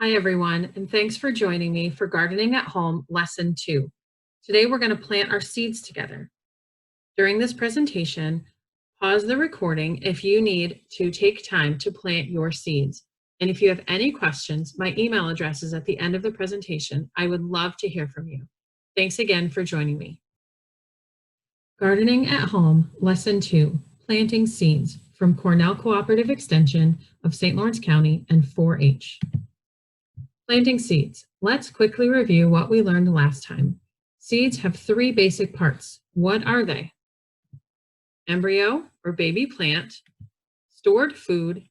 Hi, everyone, and thanks for joining me for Gardening at Home Lesson 2. Today, we're going to plant our seeds together. During this presentation, pause the recording if you need to take time to plant your seeds. And if you have any questions, my email address is at the end of the presentation. I would love to hear from you. Thanks again for joining me. Gardening at Home Lesson 2, Planting Seeds, from Cornell Cooperative Extension of St. Lawrence County and 4-H. Planting seeds. Let's quickly review what we learned last time. Seeds have three basic parts. What are they? Embryo or baby plant, stored food,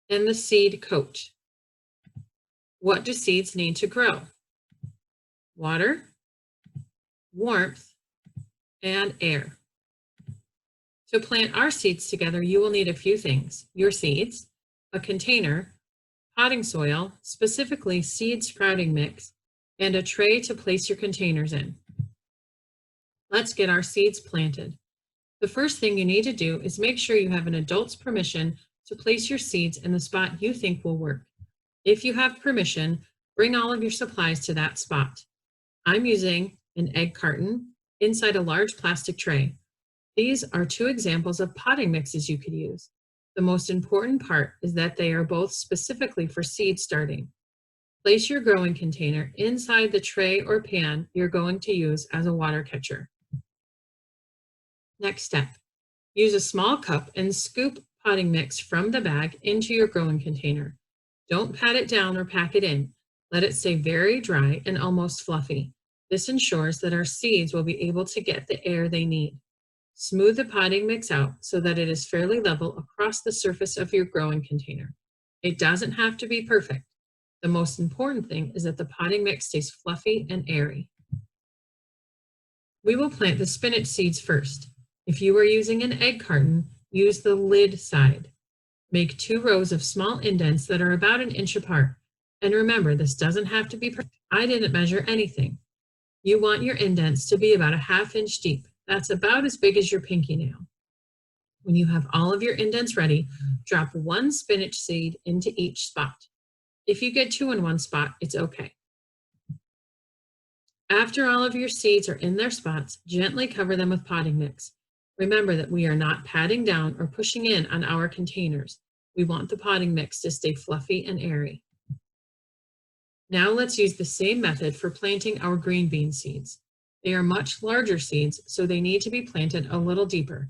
and the seed coat. What do seeds need to grow? Water, warmth, and air. To plant our seeds together, you will need a few things: your seeds, a container, potting soil, specifically seed sprouting mix, and a tray to place your containers in. Let's get our seeds planted. The first thing you need to do is make sure you have an adult's permission to place your seeds in the spot you think will work. If you have permission, bring all of your supplies to that spot. I'm using an egg carton inside a large plastic tray. These are two examples of potting mixes you could use. The most important part is that they are both specifically for seed starting. Place your growing container inside the tray or pan you're going to use as a water catcher. Next step, use a small cup and scoop potting mix from the bag into your growing container. Don't pat it down or pack it in. Let it stay very dry and almost fluffy. This ensures that our seeds will be able to get the air they need. Smooth the potting mix out so that it is fairly level across the surface of your growing container. It doesn't have to be perfect. The most important thing is that the potting mix stays fluffy and airy. We will plant the spinach seeds first. If you are using an egg carton, use the lid side. Make 2 rows of small indents that are about 1 inch apart. And remember, this doesn't have to be perfect. I didn't measure anything. You want your indents to be about 1/2 inch deep. That's about as big as your pinky nail. When you have all of your indents ready, drop 1 spinach seed into each spot. If you get 2 in one spot, it's okay. After all of your seeds are in their spots, gently cover them with potting mix. Remember that we are not patting down or pushing in on our containers. We want the potting mix to stay fluffy and airy. Now let's use the same method for planting our green bean seeds. They are much larger seeds, so they need to be planted a little deeper.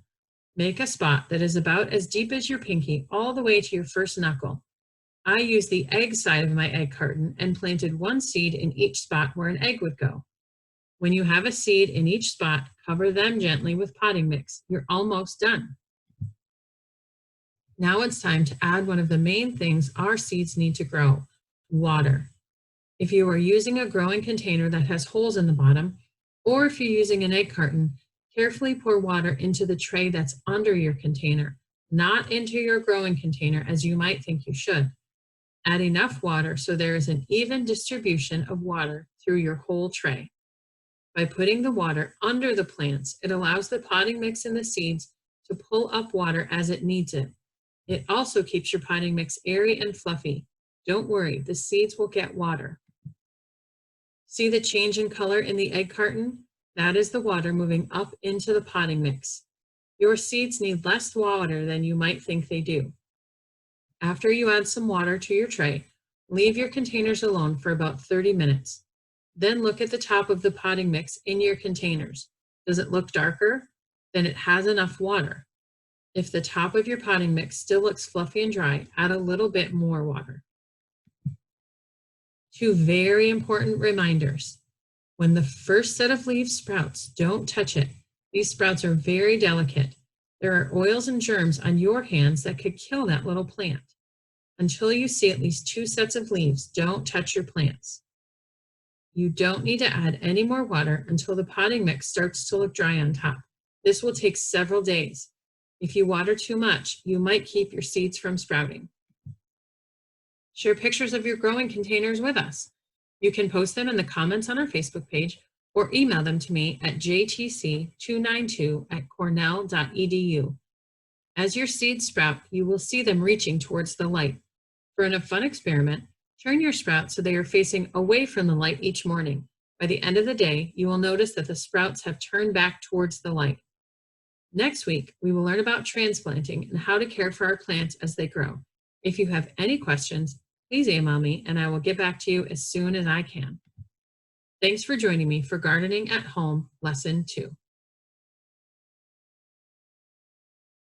Make a spot that is about as deep as your pinky all the way to your first knuckle. I used the egg side of my egg carton and planted 1 seed in each spot where an egg would go. When you have a seed in each spot, cover them gently with potting mix. You're almost done. Now it's time to add one of the main things our seeds need to grow: water. If you are using a growing container that has holes in the bottom, or if you're using an egg carton, carefully pour water into the tray that's under your container, not into your growing container as you might think you should. Add enough water so there is an even distribution of water through your whole tray. By putting the water under the plants, it allows the potting mix in the seeds to pull up water as it needs it. It also keeps your potting mix airy and fluffy. Don't worry, the seeds will get water. See the change in color in the egg carton? That is the water moving up into the potting mix. Your seeds need less water than you might think they do. After you add some water to your tray, leave your containers alone for about 30 minutes. Then look at the top of the potting mix in your containers. Does it look darker? Then it has enough water. If the top of your potting mix still looks fluffy and dry, add a little bit more water. 2 very important reminders. When the first set of leaves sprouts, don't touch it. These sprouts are very delicate. There are oils and germs on your hands that could kill that little plant. Until you see at least 2 sets of leaves, don't touch your plants. You don't need to add any more water until the potting mix starts to look dry on top. This will take several days. If you water too much, you might keep your seeds from sprouting. Share pictures of your growing containers with us. You can post them in the comments on our Facebook page or email them to me at jtc292@cornell.edu. As your seeds sprout, you will see them reaching towards the light. For a fun experiment, Turn your sprouts so they are facing away from the light each morning. By the end of the day, you will notice that the sprouts have turned back towards the light. Next week, we will learn about transplanting and how to care for our plants as they grow. If you have any questions, please email me and I will get back to you as soon as I can. Thanks for joining me for Gardening at Home Lesson 2.